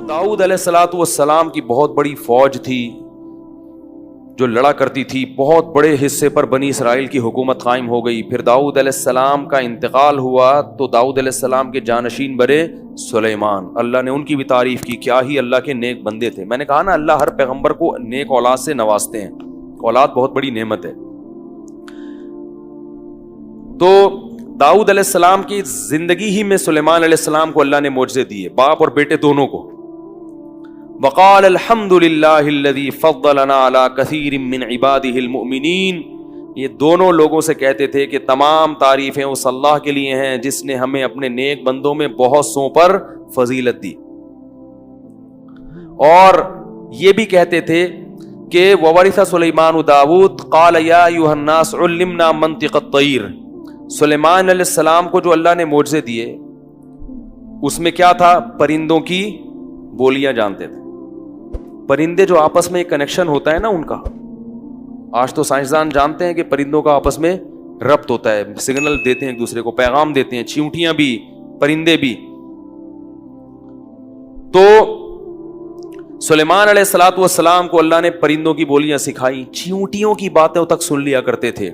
داؤد علیہ الصلوۃ والسلام کی بہت بڑی فوج تھی جو لڑا کرتی تھی، بہت بڑے حصے پر بنی اسرائیل کی حکومت قائم ہو گئی. پھر داؤد علیہ السلام کا انتقال ہوا تو داؤد علیہ السلام کے جانشین بنے سلیمان. اللہ نے ان کی بھی تعریف کی، کیا ہی اللہ کے نیک بندے تھے. میں نے کہا نا اللہ ہر پیغمبر کو نیک اولاد سے نوازتے ہیں، اولاد بہت بڑی نعمت ہے. تو داؤد علیہ السلام کی زندگی ہی میں سلیمان علیہ السلام کو اللہ نے معجزے دیے، باپ اور بیٹے دونوں کو. وقال الحمد للہ الذی فضلنا علی کثیر من عبادہ المؤمنین. یہ دونوں لوگوں سے کہتے تھے کہ تمام تعریفیں اس اللہ کے لیے ہیں جس نے ہمیں اپنے نیک بندوں میں بہت سوں پر فضیلت دی. اور یہ بھی کہتے تھے کہ وورث سلیمان داؤد قال یا ایھا الناس علمنا منطق الطیر. سلیمان علیہ السلام کو جو اللہ نے معجزے دیے اس میں کیا تھا؟ پرندوں کی بولیاں جانتے تھے. پرندے جو آپس میں ایک کنیکشن ہوتا ہے نا ان کا، آج تو سائنسدان جانتے ہیں کہ پرندوں کا آپس میں ربط ہوتا ہے، سگنل دیتے ہیں ایک دوسرے کو، پیغام دیتے ہیں، چیونٹیاں بھی پرندے بھی. تو سلیمان علیہ الصلوۃ والسلام کو اللہ نے پرندوں کی بولیاں سکھائی، چیونٹیوں کی باتیں تک سن لیا کرتے تھے.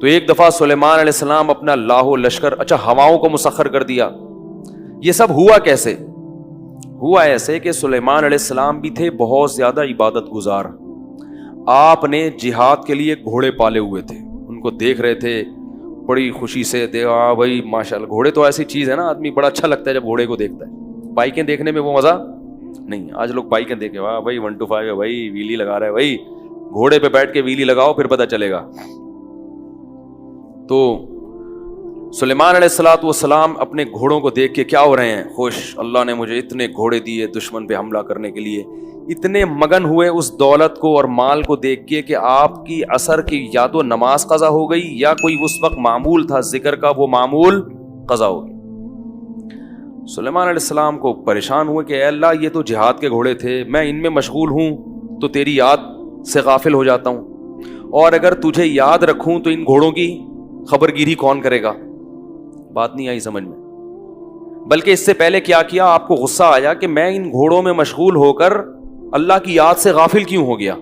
تو ایک دفعہ سلیمان علیہ السلام اپنا لاہو لشکر، ہواؤں کو مسخر کر دیا. یہ سب ہوا کیسے؟ ہوا ایسے کہ سلیمان علیہ السلام بھی تھے بہت زیادہ عبادت گزار. آپ نے جہاد کے لیے گھوڑے پالے ہوئے تھے، ان کو دیکھ رہے تھے بڑی خوشی سے. دیکھا بھائی ماشاءاللہ، گھوڑے تو ایسی چیز ہے نا، آدمی بڑا اچھا لگتا ہے جب گھوڑے کو دیکھتا ہے. بائکیں دیکھنے میں وہ مزہ نہیں. آج لوگ بائکیں دیکھے، واہ بھائی 125 ہے بھائی، ویلی لگا رہا ہے بھائی. گھوڑے پہ بیٹھ کے ویلی لگاؤ پھر پتہ چلے گا. تو سلیمان علیہ الصلوۃ والسلام اپنے گھوڑوں کو دیکھ کے کیا ہو رہے ہیں؟ خوش. اللہ نے مجھے اتنے گھوڑے دیے دشمن پہ حملہ کرنے کے لیے. اتنے مگن ہوئے اس دولت کو اور مال کو دیکھ کے کہ آپ کی عصر کی یا تو نماز قضا ہو گئی یا کوئی اس وقت معمول تھا ذکر کا وہ معمول قضا ہو گئی. سلیمان علیہ السلام کو پریشان ہوئے کہ اے اللہ یہ تو جہاد کے گھوڑے تھے، میں ان میں مشغول ہوں تو تیری یاد سے غافل ہو جاتا ہوں، اور اگر تجھے یاد رکھوں تو ان گھوڑوں کی خبر گیری کون کرے گا؟ بات نہیں آئی سمجھ میں. بلکہ اس سے پہلے کیا کیا؟ آپ کو غصہ آیا کہ میں ان گھوڑوں میں مشغول ہو کر اللہ کی یاد سے غافل کیوں ہو گیا.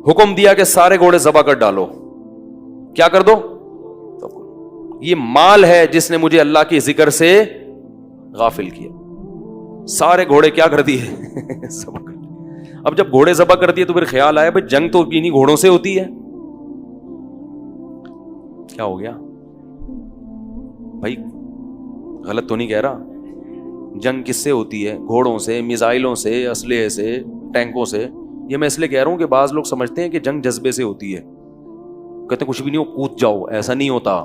حکم دیا کہ سارے گھوڑے ذبح کر ڈالو. کیا کر دو؟ یہ مال ہے جس نے مجھے اللہ کے ذکر سے غافل کیا. سارے گھوڑے کیا کر دیے؟ ذبح کر دیے. اب جب گھوڑے ذبح کر دیے تو پھر خیال آیا بھائی جنگ تو انہی گھوڑوں سے ہوتی ہے. کیا ہو گیا بھائی؟ غلط تو نہیں کہہ رہا؟ جنگ کس سے ہوتی ہے؟ گھوڑوں سے، میزائلوں سے، اسلحے سے، ٹینکوں سے. یہ میں اس لیے کہہ رہا ہوں کہ بعض لوگ سمجھتے ہیں کہ جنگ جذبے سے ہوتی ہے، کہتے ہیں کچھ بھی نہیں ہو کود جاؤ. ایسا نہیں ہوتا،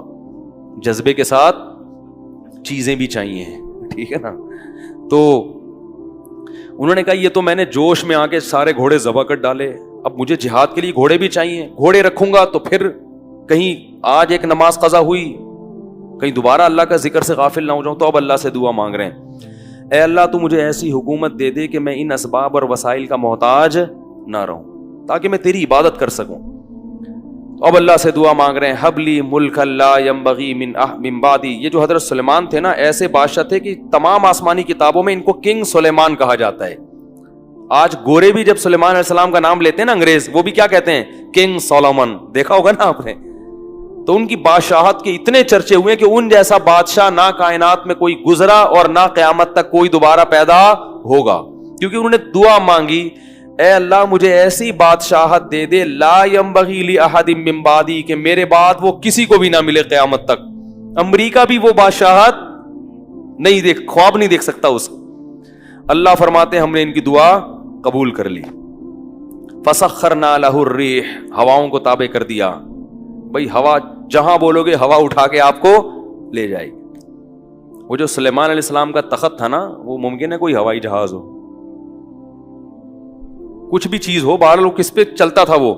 جذبے کے ساتھ چیزیں بھی چاہیے، ٹھیک ہے نا. تو انہوں نے کہا یہ تو میں نے جوش میں آ کے سارے گھوڑے ذبح کر ڈالے، اب مجھے جہاد کے لیے گھوڑے بھی چاہیے. گھوڑے رکھوں گا تو پھر کہیں آج ایک نماز قضا ہوئی کہیں دوبارہ اللہ کا ذکر سے غافل نہ ہو جاؤں. تو اب اللہ سے دعا مانگ رہے ہیں، اے اللہ تو مجھے ایسی حکومت دے دے کہ میں ان اسباب اور وسائل کا محتاج نہ رہوں تاکہ میں تیری عبادت کر سکوں. تو اب اللہ سے دعا مانگ رہے ہیں، حب لی ملک لا ینبغی من بعدی. یہ جو حضرت سلیمان تھے نا، ایسے بادشاہ تھے کہ تمام آسمانی کتابوں میں ان کو کنگ سلیمان کہا جاتا ہے. آج گورے بھی جب سلیمان علیہ السلام کا نام لیتے ہیں نا انگریز، وہ بھی کیا کہتے ہیں؟ King Solomon. دیکھا ہوگا نا آپ نے. تو ان کی بادشاہت کے اتنے چرچے ہوئے کہ ان جیسا بادشاہ نہ کائنات میں کوئی گزرا اور نہ قیامت تک کوئی دوبارہ پیدا ہوگا، کیونکہ انہوں نے دعا مانگی، اے اللہ مجھے ایسی بادشاہت دے دے لا ینبغی لاحد من بعدی، کہ میرے بعد وہ کسی کو بھی نہ ملے قیامت تک. امریکہ بھی وہ بادشاہت نہیں خواب نہیں دیکھ سکتا اس. اللہ فرماتے ہم نے ان کی دعا قبول کر لی. فسخرنا لہ الریح، ہواؤں کو تابع کر دیا. بھائی ہوا جہاں بولو گے ہوا اٹھا کے آپ کو لے جائے گی. وہ جو سلیمان علیہ السلام کا تخت تھا نا، وہ ممکن ہے کوئی ہوائی جہاز ہو، کچھ بھی چیز ہو، بہرحال کس پہ چلتا تھا؟ وہ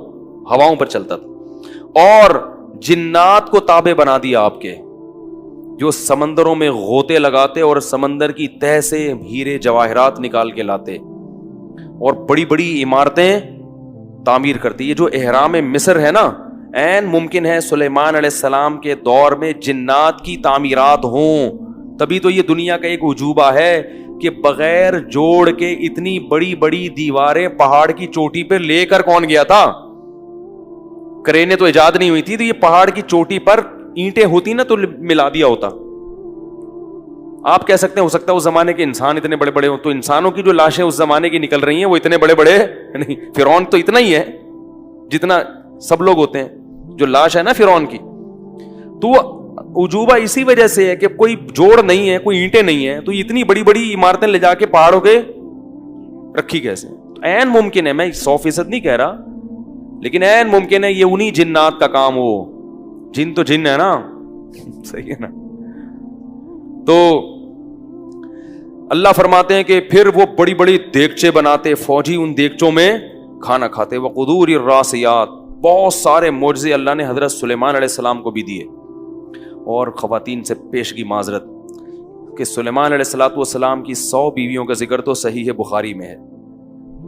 ہواؤں پر چلتا تھا. اور جنات کو تابع بنا دیا آپ کے، جو سمندروں میں غوطے لگاتے اور سمندر کی تہ سے ہیرے جواہرات نکال کے لاتے اور بڑی بڑی عمارتیں تعمیر کرتی. یہ جو احرام مصر ہے نا، این ممکن ہے سلیمان علیہ السلام کے دور میں جنات کی تعمیرات ہوں تبھی تو یہ دنیا کا ایک عجوبہ ہے کہ بغیر جوڑ کے اتنی بڑی بڑی دیواریں پہاڑ کی چوٹی پہ لے کر کون گیا تھا؟ کرینے تو ایجاد نہیں ہوئی تھی، تو یہ پہاڑ کی چوٹی پر اینٹیں ہوتی نا تو ملا دیا ہوتا. آپ کہہ سکتے ہیں ہو سکتا ہے اس زمانے کے انسان اتنے بڑے بڑے ہوں، تو انسانوں کی جو لاشیں اس زمانے کی نکل رہی ہیں وہ اتنے بڑے بڑے نہیں. فرعون تو اتنا ہی ہے جتنا سب لوگ ہوتے ہیں. جو لاش ہے نا فرعون کی، تو عجوبہ اسی وجہ سے ہے کہ کوئی جوڑ نہیں ہے، کوئی اینٹیں نہیں ہے، تو اتنی بڑی بڑی عمارتیں لے جا کے پہاڑوں کے رکھی کیسے؟ عین ممکن ہے، میں 100% نہیں کہہ رہا، لیکن عین ممکن ہے یہ انہی جنات کا کام ہو. جن تو جن ہے نا، صحیح ہے نا. تو اللہ فرماتے ہیں کہ پھر وہ بڑی بڑی دیگچے بناتے، فوجی ان دیگچوں میں کھانا کھاتے. وقدور الراسیات، بہت سارے معجزے اللہ نے حضرت سلیمان علیہ السلام کو بھی دیے. اور خواتین سے پیشگی معذرت کہ سلیمان علیہ السلام کی 100 بیویوں کا ذکر تو صحیح بخاری میں ہے،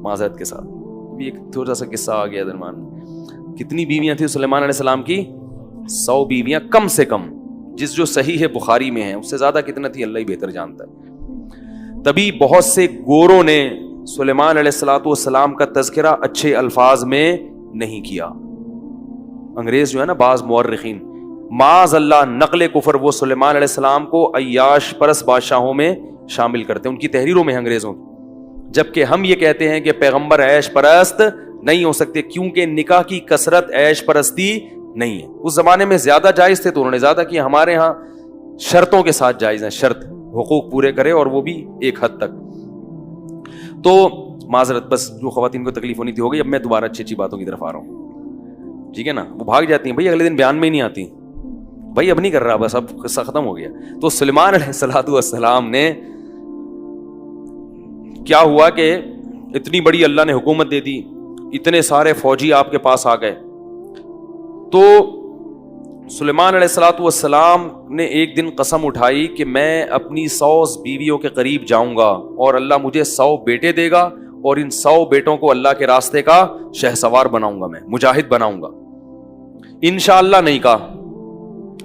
معذرت کے ساتھ. ایک تھوڑا سا قصہ آ گیا درمیان. کتنی بیویاں تھیں سلیمان علیہ السلام کی؟ 100 بیویاں کم سے کم، جو صحیح بخاری میں ہیں. اس سے زیادہ کتنا تھی اللہ ہی بہتر جانتا ہے. تبھی بہت سے گوروں نے سلیمان علیہ السلام کا تذکرہ اچھے الفاظ میں نہیں کیا. انگریز جو ہے نا، بعض مورخین معاذ اللہ نقل کفر وہ سلیمان علیہ السلام کو عیاش پرست بادشاہوں میں شامل کرتے ہیں ان کی تحریروں میں انگریزوں کی. جبکہ ہم یہ کہتے ہیں کہ پیغمبر عیش پرست نہیں ہو سکتے، کیونکہ نکاح کی کثرت عیش پرستی نہیں ہے. اس زمانے میں زیادہ جائز تھے تو انہوں نے زیادہ کیا. ہمارے ہاں شرطوں کے ساتھ جائز ہیں، شرط حقوق پورے کرے اور وہ بھی ایک حد تک. تو معذرت، بس جو خواتین کو تکلیف ہونی تھی ہو گئی. اب میں دوبارہ اچھی اچھی باتوں کی طرف آ رہا ہوں، ٹھیک ہے نا. وہ بھاگ جاتی ہیں بھائی، اگلے دن بیان میں ہی نہیں آتی، بھائی اب نہیں کر رہا، بس اب قصہ ختم ہو گیا. تو سلیمان علیہ السلام نے کیا ہوا کہ اتنی بڑی اللہ نے حکومت دے دی، اتنے سارے فوجی آپ کے پاس آ گئے. تو سلیمان علیہ السلام نے ایک دن قسم اٹھائی کہ میں اپنی 100 بیویوں کے قریب جاؤں گا اور اللہ مجھے 100 بیٹے دے گا، اور ان 100 بیٹوں کو اللہ کے راستے کا شہسوار بناؤں گا، میں مجاہد بناؤں گا. انشاءاللہ نہیں کہا.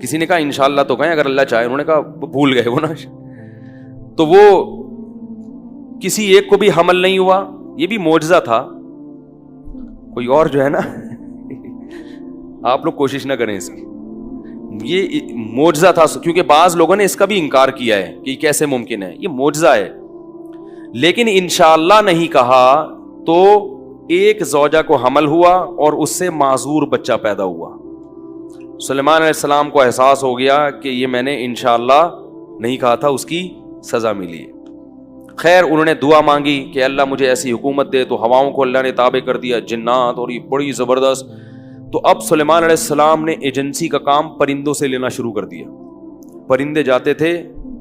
کسی نے کہا انشاءاللہ تو کہیں اگر اللہ چاہے، انہوں نے کہا بھول گئے وہ نا. تو وہ کسی ایک کو بھی حمل نہیں ہوا. یہ بھی معجزہ تھا. کوئی اور جو ہے نا آپ لوگ کوشش نہ کریں اس کی، یہ معجزہ تھا. کیونکہ بعض لوگوں نے اس کا بھی انکار کیا ہے کہ کیسے ممکن ہے، یہ معجزہ ہے. لیکن انشاءاللہ نہیں کہا تو ایک زوجہ کو حمل ہوا اور اس سے معذور بچہ پیدا ہوا. سلیمان علیہ السلام کو احساس ہو گیا کہ یہ میں نے انشاءاللہ نہیں کہا تھا، اس کی سزا ملی ہے. خیر انہوں نے دعا مانگی کہ اللہ مجھے ایسی حکومت دے، تو ہواؤں کو اللہ نے تابع کر دیا، جنات، اور یہ بڑی زبردست. تو اب سلیمان علیہ السلام نے ایجنسی کا کام پرندوں سے لینا شروع کر دیا. پرندے جاتے تھے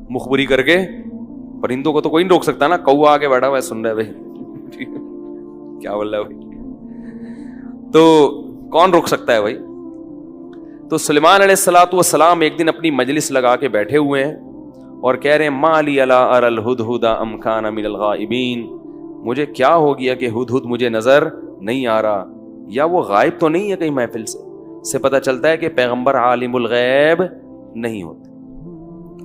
مخبری کر کے. پرندوں کو تو کوئی نہیں روک سکتا نا. کوا آگے بیٹھا ہوا ہے سن رہے بھائی کیا بول رہا ہے بھائی، تو کون روک سکتا ہے بھائی. تو سلیمان علیہ السلام ایک دن اپنی مجلس لگا کے بیٹھے ہوئے ہیں اور کہہ رہے ہیں ما لی الا اری الہدہد ام کان من الغائبین، مجھے کیا ہو گیا کہ ہدہد مجھے نظر نہیں آ رہا، یا وہ غائب تو نہیں ہے کہیں محفل سے پتہ چلتا ہے کہ پیغمبر عالم الغیب نہیں ہوتے.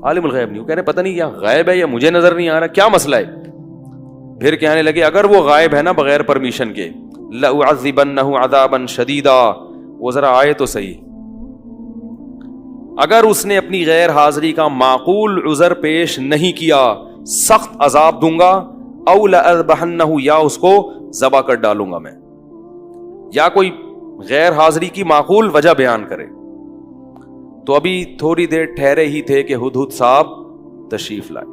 عالم الغیب نہیں ہو، کہہ رہے پتہ نہیں یا غائب ہے یا مجھے نظر نہیں آ رہا، کیا مسئلہ ہے. پھر کہنے لگے اگر وہ غائب ہے نا بغیر پرمیشن کے، لأعذبنہ عذابا شدیدا، وہ ذرا آئے تو صحیح. اگر اس نے اپنی غیر حاضری کا معقول عذر پیش نہیں کیا سخت عذاب دوں گا، او لأذبحنہ، یا اس کو ذبح کر ڈالوں گا میں. یا کوئی غیر حاضری کی معقول وجہ بیان کرے. تو ابھی تھوڑی دیر ٹھہرے ہی تھے کہ ہدہد صاحب تشریف لائے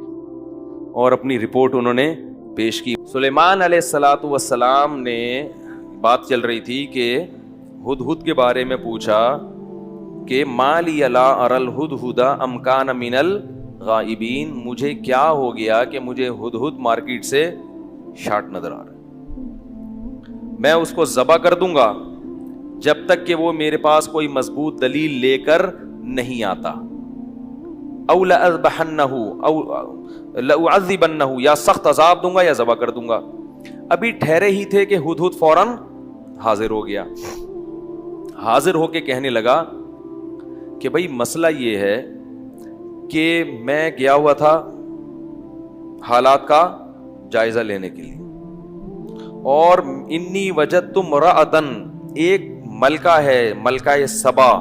اور اپنی رپورٹ انہوں نے پیش کی. سلیمان علیہ السلام نے بات چل رہی تھی کہ ہدہد کے بارے میں پوچھا کہ ما لی لا اری الہدہد ام کان من الغائبین، مجھے کیا ہو گیا کہ مجھے ہدہد مارکیٹ سے شارٹ نظر آ رہا ہے. میں اس کو ذبح کر دوں گا جب تک کہ وہ میرے پاس کوئی مضبوط دلیل لے کر نہیں آتا. او لأذبحنہ او لأعذبنہ، یا سخت عذاب دوں گا یا ذبح کر دوں گا. ابھی ٹھہرے ہی تھے کہ ہدہد فوراً حاضر ہو گیا. حاضر ہو کے کہنے لگا کہ بھئی مسئلہ یہ ہے کہ میں گیا ہوا تھا حالات کا جائزہ لینے کے لیے, اور انی وجدت امرأۃ, ایک ملکہ ہے, ملکہ سبا,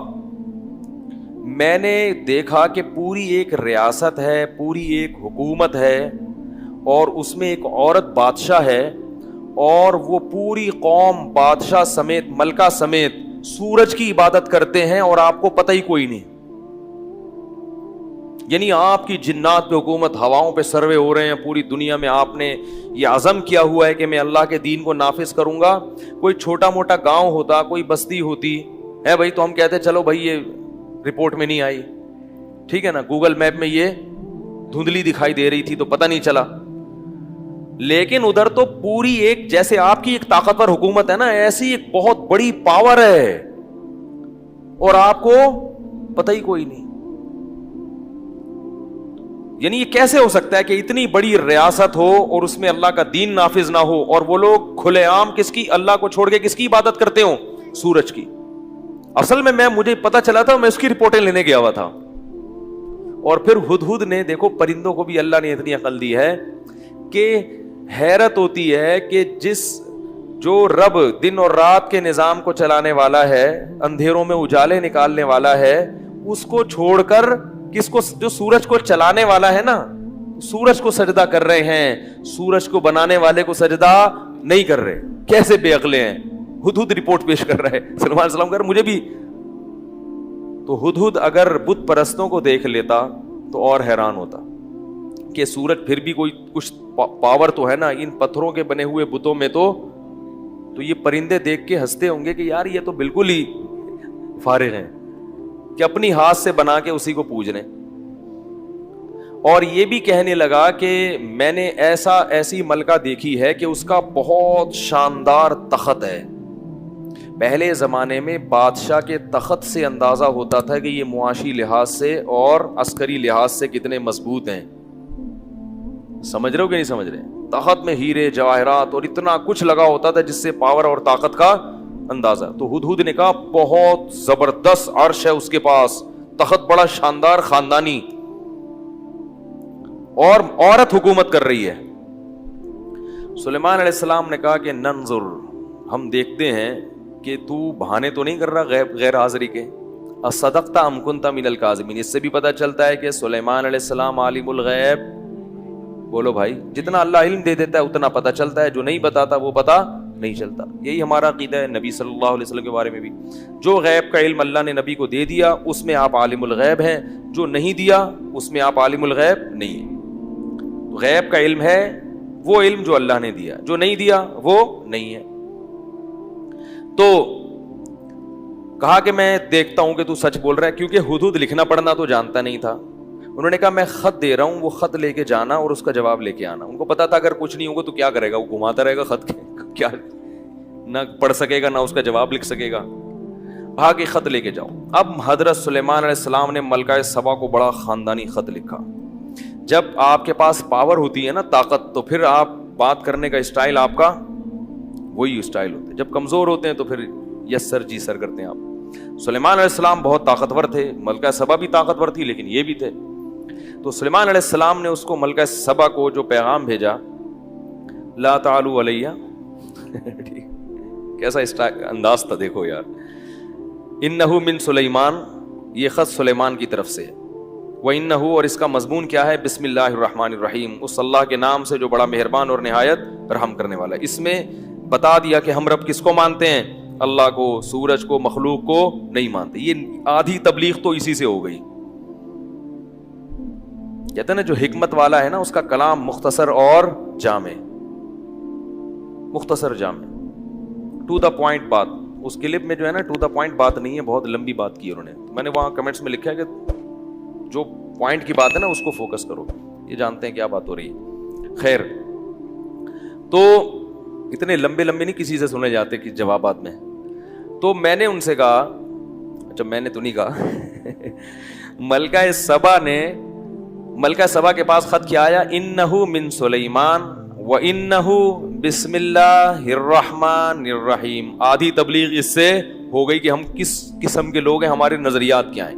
میں نے دیکھا کہ پوری ایک ریاست ہے, پوری ایک حکومت ہے, اور اس میں ایک عورت بادشاہ ہے, اور وہ پوری قوم بادشاہ سمیت, ملکہ سمیت سورج کی عبادت کرتے ہیں, اور آپ کو پتہ ہی کوئی نہیں. یعنی آپ کی جنات پہ حکومت, ہواؤں پہ سروے ہو رہے ہیں پوری دنیا میں, آپ نے یہ عزم کیا ہوا ہے کہ میں اللہ کے دین کو نافذ کروں گا. کوئی چھوٹا موٹا گاؤں ہوتا, کوئی بستی ہوتی ہے بھائی, تو ہم کہتے چلو بھائی یہ رپورٹ میں نہیں آئی, ٹھیک ہے نا, گوگل میپ میں یہ دھندلی دکھائی دے رہی تھی تو پتہ نہیں چلا. لیکن ادھر تو پوری ایک, جیسے آپ کی ایک طاقتور حکومت ہے نا, ایسی ایک بہت بڑی پاور ہے, اور آپ کو پتہ ہی کوئی نہیں. یعنی یہ کیسے ہو سکتا ہے کہ اتنی بڑی ریاست ہو اور اس میں اللہ کا دین نافذ نہ ہو, اور وہ لوگ کھلے عام کس کی, اللہ کو چھوڑ کے کس کی عبادت کرتے ہوں, سورج کی. اصل میں مجھے پتا چلا تھا, میں اس کی رپورٹیں لینے گیا ہوا تھا. اور پھر ہدہد نے, دیکھو پرندوں کو بھی اللہ نے اتنی عقل دی ہے کہ حیرت ہوتی ہے کہ جو رب دن اور رات کے نظام کو چلانے والا ہے, اندھیروں میں اجالے نکالنے والا ہے, اس کو چھوڑ کر کس کو, جو سورج کو چلانے والا ہے نا, سورج کو سجدہ کر رہے ہیں, سورج کو بنانے والے کو سجدہ نہیں کر رہے. کیسے بے عقلے ہیں. ہدہد رپورٹ پیش کر رہا ہے سلمان علیہ السلام کر, مجھے بھی. تو ہدہد اگر بت پرستوں کو دیکھ لیتا تو اور حیران ہوتا کہ سورج پھر بھی کوئی کچھ پاور تو ہے نا, ان پتھروں کے بنے ہوئے بتوں میں تو یہ پرندے دیکھ کے ہنستے ہوں گے کہ یار یہ تو بالکل ہی فارغ ہیں کہ اپنی ہاتھ سے بنا کے اسی کو پوج رہے. اور یہ بھی کہنے لگا کہ میں نے ایسی ملکہ دیکھی ہے کہ اس کا بہت شاندار تخت ہے. پہلے زمانے میں بادشاہ کے تخت سے اندازہ ہوتا تھا کہ یہ معاشی لحاظ سے اور عسکری لحاظ سے کتنے مضبوط ہیں. سمجھ رہے ہو کہ نہیں سمجھ رہے؟ تخت میں ہیرے جواہرات اور اتنا کچھ لگا ہوتا تھا جس سے پاور اور طاقت کا اندازہ. تو ہدہد نے کہا بہت زبردست عرش ہے اس کے پاس, تخت بڑا شاندار خاندانی, اور عورت حکومت کر رہی ہے. سلیمان علیہ السلام نے کہا کہ ننظر, ہم دیکھتے ہیں کہ تو بہانے تو نہیں کر رہا غیر حاضری کے. اصدقت ام کنت من الکاذبین. اس سے بھی پتہ چلتا ہے کہ سلیمان علیہ السلام عالم الغیب. بولو بھائی, جتنا اللہ علم دے دیتا ہے اتنا پتہ چلتا ہے, جو نہیں بتاتا وہ پتہ نہیں چلتا. یہی ہمارا عقیدہ ہے نبی صلی اللہ علیہ وسلم کے بارے میں بھی. جو غیب کا علم اللہ نے نبی کو دے دیا اس میں آپ عالم الغیب ہیں, جو نہیں دیا اس میں آپ عالم الغیب نہیں ہیں. غیب کا علم ہے وہ علم جو اللہ نے دیا, جو نہیں دیا وہ نہیں ہے. تو کہا کہ میں دیکھتا ہوں کہ تو سچ بول رہا ہے, کیونکہ ہدہد لکھنا پڑھنا تو جانتا نہیں تھا. انہوں نے کہا میں خط دے رہا ہوں, وہ خط لے کے جانا اور اس کا جواب لے کے آنا. ان کو پتا تھا اگر کچھ نہیں ہوگا تو کیا کرے گا, وہ گھماتا رہے گا خط کے, کیا نہ پڑھ سکے گا نہ اس کا جواب لکھ سکے گا. کہا کہ خط لے کے جاؤ. اب حضرت سلیمان علیہ السلام نے ملکہ سبا کو بڑا خاندانی خط لکھا. جب آپ کے پاس پاور ہوتی ہے نا, طاقت, تو پھر آپ بات کرنے کا اسٹائل آپ کا وہی اسٹائل ہوتا ہے. جب کمزور ہوتے ہیں تو پھر یس سر جی سر کرتے ہیں آپ. سلیمان علیہ السلام بہت طاقتور تھے, ملکہ سبا بھی طاقتور تھی لیکن یہ بھی تھے. تو سلیمان علیہ السلام نے اس کو, ملکہ سبا کو جو پیغام بھیجا, لا تعلوا علیہ. کیسا انداز تھا دیکھو یار. انہ من سلیمان, یہ خط سلیمان کی طرف سے. وَإِنَّهُ, اور اس کا مضمون کیا ہے, بسم اللہ الرحمن الرحیم, اس اللہ کے نام سے جو بڑا مہربان اور نہایت رحم کرنے والا ہے. اس میں بتا دیا کہ ہم رب کس کو مانتے ہیں, اللہ کو, سورج کو, مخلوق کو نہیں مانتے. یہ آدھی تبلیغ تو اسی سے ہو گئی. کہتے ہیں نا جو حکمت والا ہے نا اس کا کلام مختصر اور جامع, مختصر جامع, ٹو دا پوائنٹ بات. اس کلپ میں جو ہے نا ٹو دا پوائنٹ بات نہیں ہے, بہت لمبی بات کی انہوں نے. میں نے وہاں کمنٹس میں لکھا ہے کہ جو پوائنٹ کی بات ہے نا اس کو فوکس کرو, یہ جانتے ہیں کیا بات ہو رہی ہے. خیر, تو اتنے لمبے نہیں کسی سے سنے جاتے کہ جوابات میں. تو میں نے ان سے کہا, اچھا میں نے تو نہیں کہا, ملکہ سبا کے پاس خط کیا آیا, انہ من سلیمان وانہ بسم اللہ الرحمن الرحیم. آدھی تبلیغ اس سے ہو گئی کہ ہم کس قسم کے لوگ ہیں, ہمارے نظریات کیا ہیں.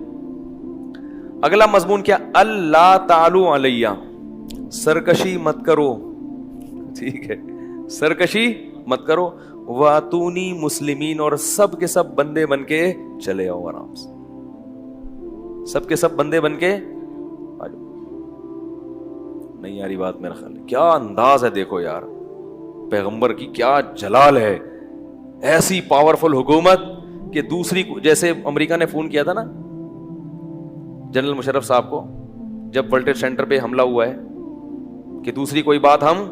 اگلا مضمون کیا؟ اللہ تعالو علیہ، سرکشی مت کرو، ٹھیک ہے، سرکشی مت کرو، واتونی مسلمین، اور سب کے سب بندے بن کے چلے آؤ آرام سے، سب کے سب بندے بن کے آ جاؤ۔ نہیں یاری بات میرا خیال ہے، کیا انداز ہے دیکھو یار، پیغمبر کی کیا جلال ہے، ایسی پاورفل حکومت کہ دوسری، جیسے امریکہ نے فون کیا تھا نا جنرل مشرف صاحب کو جب ورلڈ ٹریڈ سینٹر پہ حملہ ہوا ہے کہ دوسری کوئی بات ہم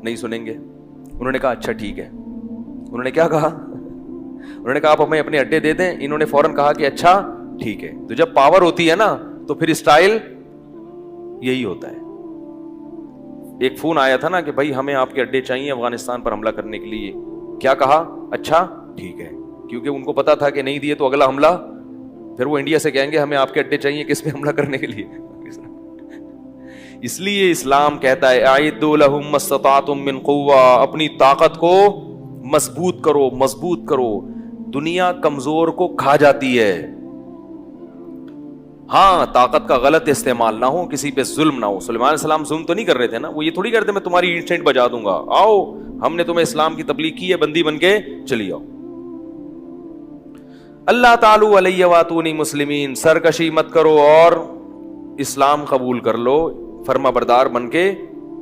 نہیں سنیں گے، انہوں نے کہا اچھا ٹھیک ہے۔ انہوں نے کیا کہا؟ انہوں نے کہا آپ ہمیں اپنے اڈے دے دیں، انہوں نے فوراً کہا کہ اچھا ٹھیک ہے۔ تو جب پاور ہوتی ہے نا تو پھر اسٹائل یہی ہوتا ہے۔ ایک فون آیا تھا نا کہ بھائی ہمیں آپ کے اڈے چاہیے افغانستان پر حملہ کرنے کے لیے، کیا کہا؟ اچھا ٹھیک ہے، کیونکہ ان کو پتا تھا کہ نہیں دیے تو اگلا حملہ پھر وہ انڈیا سے کہیں گے ہمیں آپ کے اڈے چاہیے کس پہ حملہ کرنے کے لیے۔ اس لیے اسلام کہتا ہے اعدوا لهم ما استطعتم من قوہ، اپنی طاقت کو مضبوط کرو، مضبوط کرو۔ دنیا کمزور کو کھا جاتی ہے، ہاں طاقت کا غلط استعمال نہ ہو، کسی پہ ظلم نہ ہو۔ سلیمان علیہ السلام ظلم تو نہیں کر رہے تھے نا، وہ یہ تھوڑی کرتے میں تمہاری انسٹنٹ بجا دوں گا، آؤ ہم نے تمہیں اسلام کی تبلیغ کی ہے، بندی بن کے چلی آؤ۔ اللہ تعالی علیہ واتونی مسلمین، سرکشی مت کرو اور اسلام قبول کر لو، فرما بردار بن کے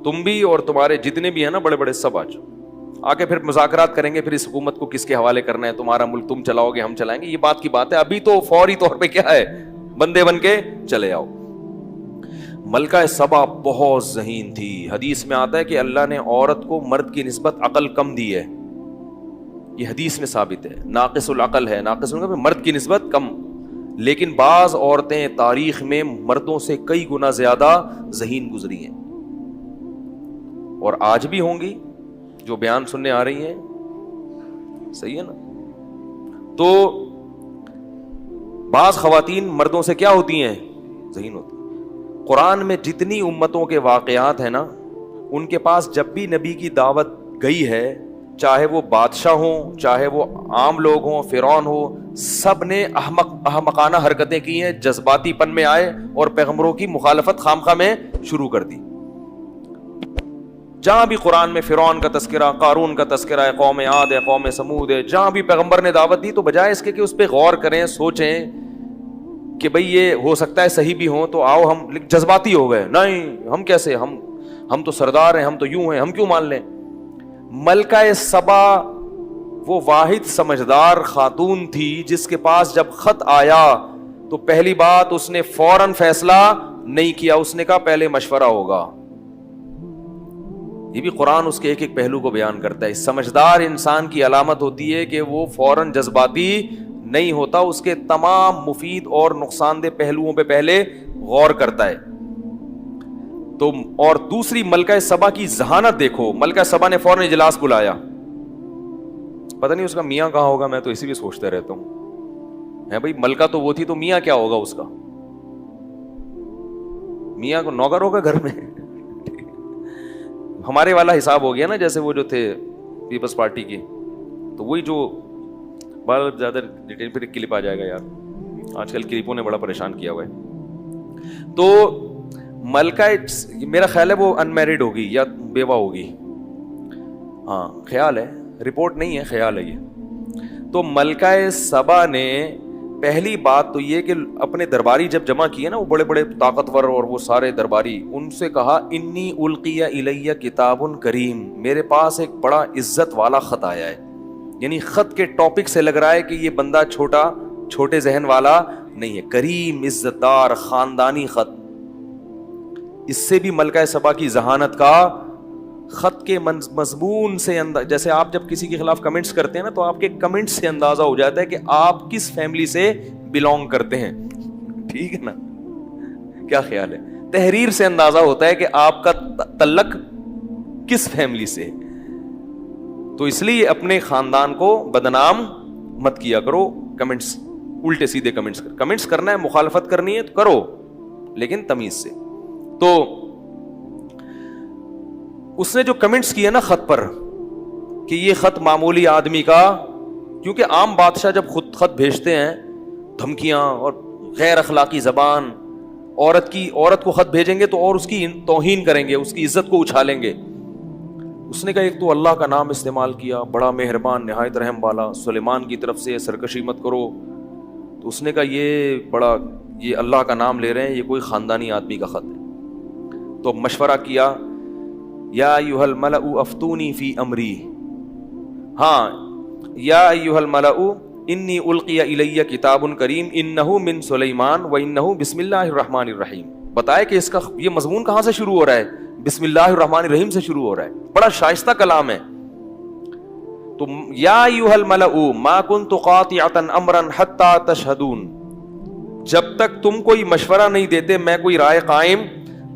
تم بھی اور تمہارے جتنے بھی ہیں نا بڑے بڑے سب آ جاؤ، آ کے پھر مذاکرات کریں گے، پھر اس حکومت کو کس کے حوالے کرنا ہے، تمہارا ملک تم چلاؤ گے ہم چلائیں گے، یہ بات کی بات ہے۔ ابھی تو فوری طور پہ کیا ہے، بندے بن کے چلے آؤ۔ ملکہ سبا بہت ذہین تھی، حدیث میں آتا ہے کہ اللہ نے عورت کو مرد کی نسبت عقل کم دی ہے، یہ حدیث میں ثابت ہے، ناقص العقل ہے، ناقص العقل مرد کی نسبت کم، لیکن بعض عورتیں تاریخ میں مردوں سے کئی گنا زیادہ ذہین گزری ہیں، اور آج بھی ہوں گی جو بیان سننے آ رہی ہیں، صحیح ہے نا؟ تو بعض خواتین مردوں سے کیا ہوتی ہیں، ذہین ہوتی ہیں۔ قرآن میں جتنی امتوں کے واقعات ہیں نا، ان کے پاس جب بھی نبی کی دعوت گئی ہے، چاہے وہ بادشاہ ہوں، چاہے وہ عام لوگ ہوں، فرعون ہو، سب نے احمقانہ حرکتیں کی ہیں، جذباتی پن میں آئے اور پیغمبروں کی مخالفت خامخواہ میں شروع کر دی۔ جہاں بھی قرآن میں فرعون کا تذکرہ، قارون کا تذکرہ ہے، قوم عاد ہے، قوم سمود ہے، جہاں بھی پیغمبر نے دعوت دی تو بجائے اس کے کہ اس پہ غور کریں، سوچیں کہ بھئی یہ ہو سکتا ہے صحیح بھی ہوں، تو آؤ ہم جذباتی ہو گئے، نہیں ہم کیسے، ہم تو سردار ہیں، ہم تو یوں ہیں، ہم کیوں مان لیں۔ ملکہ سبا وہ واحد سمجھدار خاتون تھی جس کے پاس جب خط آیا تو پہلی بات اس نے فوراً فیصلہ نہیں کیا، اس نے کہا پہلے مشورہ ہوگا۔ یہ بھی قرآن اس کے ایک ایک پہلو کو بیان کرتا ہے۔ سمجھدار انسان کی علامت ہوتی ہے کہ وہ فوراً جذباتی نہیں ہوتا، اس کے تمام مفید اور نقصان دہ پہلوؤں پہ پہلے غور کرتا ہے۔ تو اور دوسری ملکہ سبا کی ذہانت دیکھو، ملکہ سبا نے فوراً اجلاس بلایا، پتہ نہیں اس کا میاں کہاں ہوگا، میں تو اسی بھی سوچتا رہتا ہوں، ہے بھائی ملکہ تو وہ تھی تو میاں کیا ہوگا اس کا، میاں کو نوکر ہوگا گھر میں۔ ہمارے والا حساب ہو گیا نا، جیسے وہ جو تھے پیپلز پارٹی کے، تو وہی جو بہت زیادہ ڈیٹیل پھر کلپ آ جائے گا یار، آج کل کلپوں نے بڑا پریشان کیا ہوا ہے۔ تو ملکہ میرا خیال ہے وہ انمیرڈ ہوگی یا بیوہ ہوگی، ہاں خیال ہے، رپورٹ نہیں ہے، خیال ہے یہ۔ تو ملکہ سبا نے پہلی بات تو یہ کہ اپنے درباری جب جمع کیے نا، وہ بڑے بڑے طاقتور اور وہ سارے درباری، ان سے کہا انی القی الیہ کتاب کریم، میرے پاس ایک بڑا عزت والا خط آیا ہے، یعنی خط کے ٹاپک سے لگ رہا ہے کہ یہ بندہ چھوٹے ذہن والا نہیں ہے، کریم، عزت دار، خاندانی خط۔ اس سے بھی ملکہ سبا کی ذہانت کا، خط کے مضمون سے جیسے آپ جب کسی کے خلاف کمنٹس کرتے ہیں نا تو آپ کے کمنٹس سے اندازہ ہو جاتا ہے کہ آپ کس فیملی سے بلونگ کرتے ہیں، ٹھیک ہے نا؟ کیا خیال ہے؟ تحریر سے اندازہ ہوتا ہے کہ آپ کا تعلق کس فیملی سے۔ تو اس لیے اپنے خاندان کو بدنام مت کیا کرو، کمنٹس الٹے سیدھے کمنٹس کرنا ہے، مخالفت کرنی ہے تو کرو، لیکن تمیز سے۔ تو اس نے جو کمنٹس کیے نا خط پر کہ یہ خط معمولی آدمی کا، کیونکہ عام بادشاہ جب خود خط بھیجتے ہیں دھمکیاں اور غیر اخلاقی زبان عورت کو خط بھیجیں گے تو اور اس کی توہین کریں گے, اس کی عزت کو اچھالیں گے. اس نے کہا ایک تو اللہ کا نام استعمال کیا, بڑا مہربان نہایت رحم والا, سلیمان کی طرف سے, سرکشی مت کرو. تو اس نے کہا یہ اللہ کا نام لے رہے ہیں, یہ کوئی خاندانی آدمی کا خط ہے. تو مشورہ کیا, یا ایھا الملأ افتونی فی امری, ہاں یا ایھا الملأ انی القی الی کتاب کریم انہ من سلیمان و انہ بسم اللہ الرحمن الرحیم. بتائے کہ اس کا یہ مضمون کہاں سے شروع ہو رہا ہے, بسم اللہ الرحمن الرحیم سے شروع ہو رہا ہے. بڑا شائستہ کلام ہے. تو یا ایھا الملأ ما کنت قاطعۃ امرا حتی تشہدون, جب تک تم کوئی مشورہ نہیں دیتے میں کوئی رائے قائم.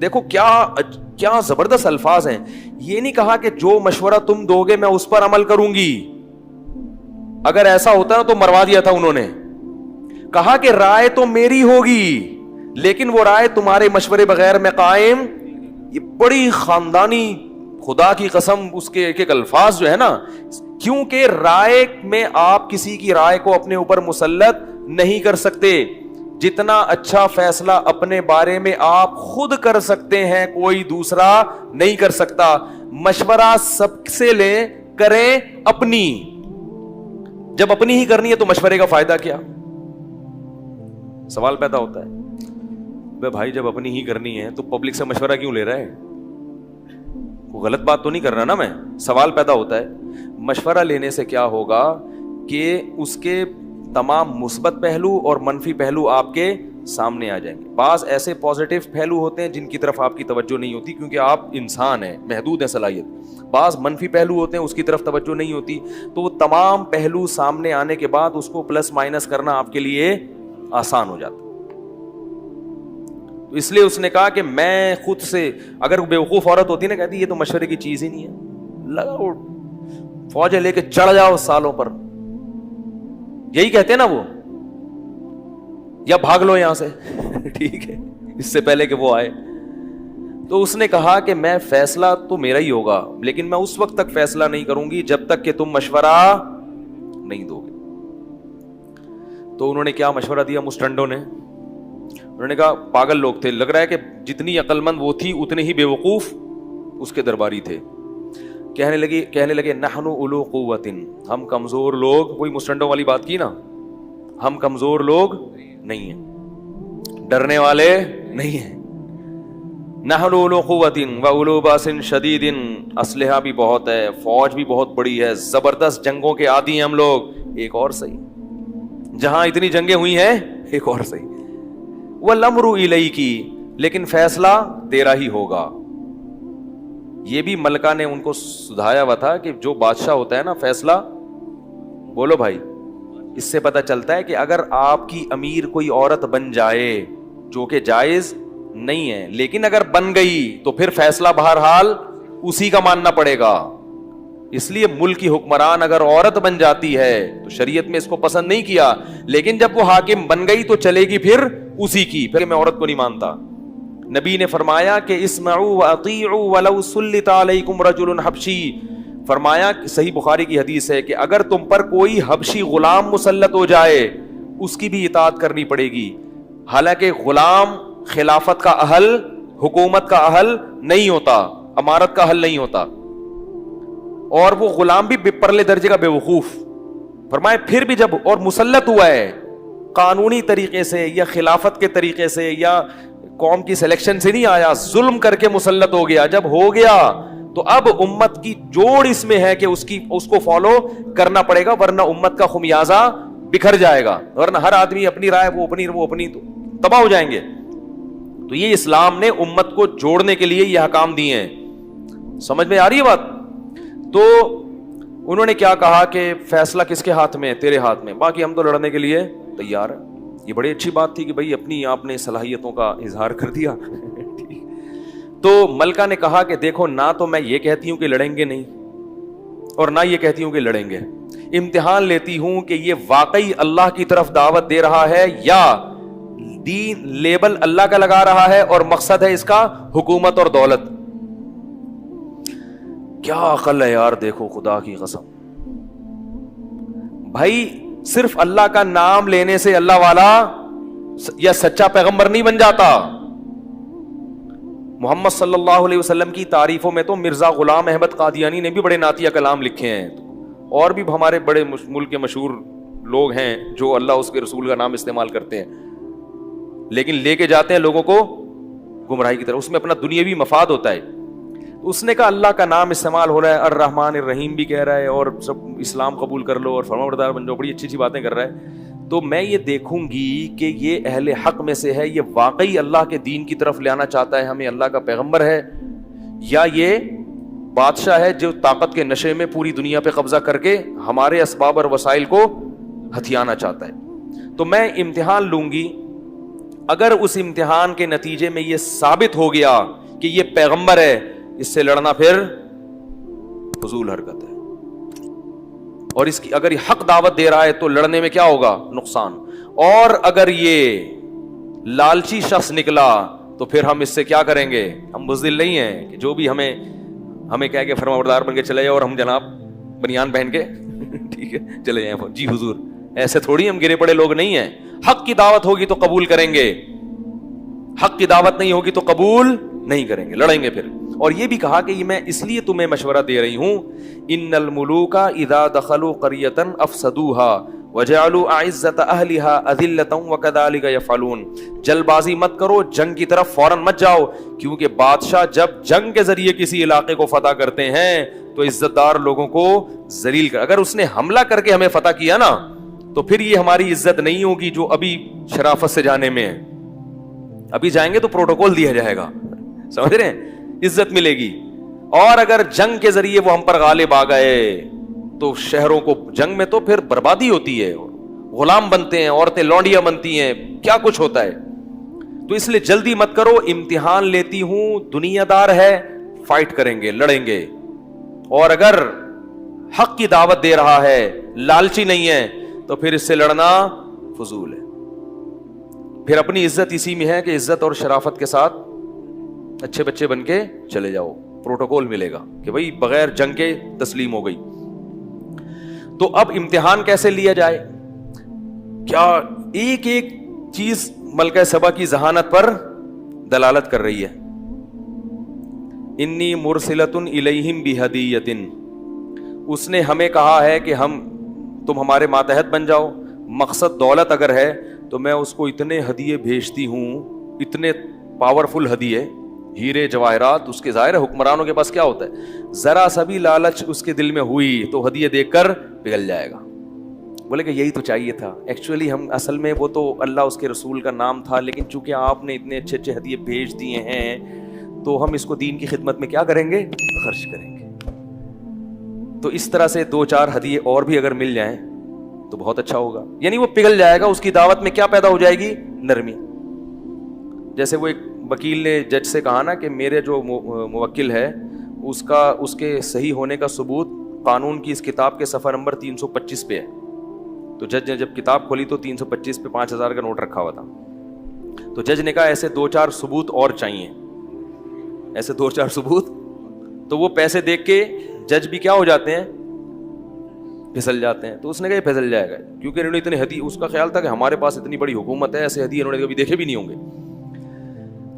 دیکھو کیا زبردست الفاظ ہیں. یہ نہیں کہا کہ جو مشورہ تم دو گے میں اس پر عمل کروں گی. اگر ایسا ہوتا نا تو مروا دیا تھا انہوں نے. کہا کہ رائے تو میری ہوگی لیکن وہ رائے تمہارے مشورے بغیر میں قائم. یہ بڑی خاندانی, خدا کی قسم اس کے ایک ایک الفاظ جو ہے نا, کیونکہ رائے میں آپ کسی کی رائے کو اپنے اوپر مسلط نہیں کر سکتے. جتنا اچھا فیصلہ اپنے بارے میں آپ خود کر سکتے ہیں کوئی دوسرا نہیں کر سکتا. مشورہ سب سے لیں, کریں اپنی. جب اپنی ہی کرنی ہے تو مشورے کا فائدہ کیا؟ سوال پیدا ہوتا ہے بے بھائی جب اپنی ہی کرنی ہے تو پبلک سے مشورہ کیوں لے رہا ہے؟ کوئی غلط بات تو نہیں کر رہا نا میں؟ سوال پیدا ہوتا ہے. مشورہ لینے سے کیا ہوگا کہ اس کے تمام مثبت پہلو اور منفی پہلو آپ کے سامنے آ جائیں گے. بعض ایسے پازیٹیو پہلو ہوتے ہیں جن کی طرف آپ کی توجہ نہیں ہوتی کیونکہ آپ انسان ہیں, محدود ہیں صلاحیت. بعض منفی پہلو ہوتے ہیں اس کی طرف توجہ نہیں ہوتی. تو وہ تمام پہلو سامنے آنے کے بعد اس کو پلس مائنس کرنا آپ کے لیے آسان ہو جاتا. تو اس لیے اس نے کہا کہ میں خود سے, اگر بیوقوف عورت ہوتی نا کہتی یہ تو مشورے کی چیز ہی نہیں ہے, لگا فوجیں لے کے چڑھ جاؤ سالوں پر, یہی کہتے ہیں نا وہ, یا بھاگ لو یہاں سے ٹھیک ہے, اس سے پہلے کہ وہ آئے. تو اس نے کہا کہ میں فیصلہ تو میرا ہی ہوگا لیکن میں اس وقت تک فیصلہ نہیں کروں گی جب تک کہ تم مشورہ نہیں دو گے. تو انہوں نے کیا مشورہ دیا مسٹنڈوں نے؟ انہوں نے کہا پاگل لوگ تھے, لگ رہا ہے کہ جتنی عقل مند وہ تھی اتنے ہی بیوقوف اس کے درباری تھے. کہنے لگے نحن اولو قوت, ہم کمزور لوگ, وہی مسٹنڈوں والی بات کی نا, ہم کمزور لوگ نہیں ہیں, ڈرنے والے نہیں ہیں. نحن اولو قوت و اولو باس شدید, اسلحہ بھی بہت ہے, فوج بھی بہت بڑی ہے, زبردست جنگوں کے عادی ہیں ہم لوگ. ایک اور صحیح, جہاں اتنی جنگیں ہوئی ہیں ایک اور صحیح. والامر الیک, لیکن فیصلہ تیرا ہی ہوگا. یہ بھی ملکہ نے ان کو سدھایا ہوا تھا کہ جو بادشاہ ہوتا ہے نا فیصلہ, بولو بھائی, اس سے پتہ چلتا ہے کہ اگر آپ کی امیر کوئی عورت بن جائے جو کہ جائز نہیں ہے, لیکن اگر بن گئی تو پھر فیصلہ بہرحال اسی کا ماننا پڑے گا. اس لیے ملک کی حکمران اگر عورت بن جاتی ہے تو شریعت میں اس کو پسند نہیں کیا, لیکن جب وہ حاکم بن گئی تو چلے گی پھر اسی کی. پھر میں عورت کو نہیں مانتا. نبی نے فرمایا کہ اسمعوا واطیعوا ولو سلط علیکم رجل حبشی, فرمایا صحیح بخاری کی حدیث ہے کہ اگر تم پر کوئی حبشی غلام مسلط ہو جائے اس کی بھی اطاعت کرنی پڑے گی. حالانکہ غلام خلافت کا اہل, حکومت کا اہل نہیں ہوتا, امارت کا اہل نہیں ہوتا, اور وہ غلام بھی پرلے درجے کا بیوقوف. فرمائے پھر بھی جب اور مسلط ہوا ہے قانونی طریقے سے یا خلافت کے طریقے سے یا قوم کی سلیکشن سے نہیں آیا, ظلم کر کے مسلط ہو گیا. جب ہو گیا تو اب امت کی جوڑ اس میں ہے کہ اس کو فالو کرنا پڑے گا, ورنہ امت کا خمیازہ بکھر جائے گا. ورنہ ہر آدمی اپنی رائے, وہ اپنی تو تباہ ہو جائیں گے. تو یہ اسلام نے امت کو جوڑنے کے لیے یہ احکام دیے ہیں. سمجھ میں آ رہی ہے بات؟ تو انہوں نے کیا کہا کہ فیصلہ کس کے ہاتھ میں؟ تیرے ہاتھ میں, باقی ہم تو لڑنے کے لیے تیار ہیں. یہ بڑی اچھی بات تھی کہ بھئی اپنی آپ نے صلاحیتوں کا اظہار کر دیا. تو ملکہ نے کہا کہ دیکھو نہ تو میں یہ کہتی ہوں کہ لڑیں گے نہیں اور نہ یہ کہتی ہوں کہ لڑیں گے, امتحان لیتی ہوں کہ یہ واقعی اللہ کی طرف دعوت دے رہا ہے یا دین لیبل اللہ کا لگا رہا ہے اور مقصد ہے اس کا حکومت اور دولت. کیا عقل ہے یار, دیکھو خدا کی قسم. بھائی صرف اللہ کا نام لینے سے اللہ والا یا سچا پیغمبر نہیں بن جاتا. محمد صلی اللہ علیہ وسلم کی تعریفوں میں تو مرزا غلام احمد قادیانی نے بھی بڑے نعتیہ کلام لکھے ہیں, اور بھی ہمارے بڑے ملک کے مشہور لوگ ہیں جو اللہ اس کے رسول کا نام استعمال کرتے ہیں, لیکن لے کے جاتے ہیں لوگوں کو گمراہی کی طرف, اس میں اپنا دنیاوی مفاد ہوتا ہے. اس نے کہا اللہ کا نام استعمال ہو رہا ہے, الرحمن الرحیم بھی کہہ رہا ہے, اور سب اسلام قبول کر لو اور فرمانبردار بن جاؤ, بڑی اچھی اچھی باتیں کر رہا ہے. تو میں یہ دیکھوں گی کہ یہ اہل حق میں سے ہے, یہ واقعی اللہ کے دین کی طرف لے آنا چاہتا ہے, ہمیں اللہ کا پیغمبر ہے, یا یہ بادشاہ ہے جو طاقت کے نشے میں پوری دنیا پہ قبضہ کر کے ہمارے اسباب اور وسائل کو ہتھیانا چاہتا ہے. تو میں امتحان لوں گی, اگر اس امتحان کے نتیجے میں یہ ثابت ہو گیا کہ یہ پیغمبر ہے, اس سے لڑنا پھر فضول حرکت ہے, اور اس کی اگر یہ حق دعوت دے رہا ہے تو لڑنے میں کیا ہوگا, نقصان. اور اگر یہ لالچی شخص نکلا تو پھر ہم اس سے کیا کریں گے, ہم بزدل نہیں ہیں کہ جو بھی ہمیں کہہ کے فرمانبردار بن کے چلے جائے اور ہم جناب بنیان پہن کے ٹھیک ہے چلے جائیں جی حضور, ایسے تھوڑی ہم گرے پڑے لوگ نہیں ہیں. حق کی دعوت ہوگی تو قبول کریں گے, حق کی دعوت نہیں ہوگی تو قبول نہیں کریں گے, لڑیں گے پھر. اور یہ بھی کہا کہ میں اس لیے تمہیں مشورہ دے رہی ہوں, ان الملوک اذا دخلوا قریۃ افسدوها وجعلوا اعزۃ اہلها اذلۃ وكذلك يفعلون. جلد بازی مت کرو, جنگ کی طرف فوراً مت جاؤ, کیونکہ بادشاہ جب جنگ کے ذریعے کسی علاقے کو فتح کرتے ہیں تو عزت دار لوگوں کو ذلیل کر, اگر اس نے حملہ کر کے ہمیں فتح کیا نا تو پھر یہ ہماری عزت نہیں ہوگی جو ابھی شرافت سے جانے میں ہے. ابھی جائیں گے تو پروٹوکول دیا جائے گا, سمجھ رہے ہیں, عزت ملے گی. اور اگر جنگ کے ذریعے وہ ہم پر غالب آ گئے تو شہروں کو جنگ میں تو پھر بربادی ہوتی ہے, غلام بنتے ہیں, عورتیں لونڈیاں بنتی ہیں, کیا کچھ ہوتا ہے. تو اس لیے جلدی مت کرو, امتحان لیتی ہوں, دنیا دار ہے, فائٹ کریں گے, لڑیں گے. اور اگر حق کی دعوت دے رہا ہے, لالچی نہیں ہے, تو پھر اس سے لڑنا فضول ہے. پھر اپنی عزت اسی میں ہے کہ عزت اور شرافت کے ساتھ اچھے بچے بن کے چلے جاؤ, پروٹوکول ملے گا کہ بھئی بغیر جنگ کے تسلیم ہو گئی. تو اب امتحان کیسے لیا جائے, کیا ایک ایک چیز ملکہ سبا کی ذہانت پر دلالت کر رہی ہے. انی مرسلۃ الیہم بہدیۃ, اس نے ہمیں کہا ہے کہ تم ہمارے ماتحت بن جاؤ. مقصد دولت اگر ہے تو میں اس کو اتنے ہدیے بھیجتی ہوں, اتنے پاورفل ہدیے, ہیرے جواہرات. اس کے ظاہر حکمرانوں کے پاس کیا ہوتا ہے, ذرا سا بھی لالچ اس کے دل میں ہوئی تو ہدیے دیکھ کر پگھل جائے گا. بولے کہ یہی تو چاہیے تھا. ایکچولی ہم اصل میں وہ تو اللہ اس کے رسول کا نام تھا, لیکن چونکہ آپ نے اتنے اچھے اچھے ہدیے بھیج دیے ہیں تو ہم اس کو دین کی خدمت میں کیا کریں گے, خرچ کریں گے. تو اس طرح سے 2-4 ہدیے اور بھی اگر مل جائیں تو بہت اچھا ہوگا. یعنی وہ پگھل جائے گا, اس کی دعوت میں کیا پیدا ہو جائے گی, نرمی. جیسے وہ ایک وکیل نے جج سے کہا نا کہ میرے جو موکل ہے اس کے صحیح ہونے کا ثبوت قانون کی اس کتاب کے صفحہ نمبر 325 پہ ہے. تو جج نے جب کتاب کھولی تو 325 پہ 5000 کا نوٹ رکھا ہوا تھا. تو جج نے کہا ایسے 2-4 ثبوت اور چاہیے, ایسے 2-4 ثبوت. تو وہ پیسے دیکھ کے جج بھی کیا ہو جاتے ہیں, پھسل جاتے ہیں. تو اس نے کہا یہ پھسل جائے گا, کیونکہ انہوں نے اتنے ہدیے, اس کا خیال تھا کہ ہمارے پاس اتنی بڑی حکومت ہے, ایسے ہدیے انہوں نے کبھی دیکھے بھی نہیں ہوں گے.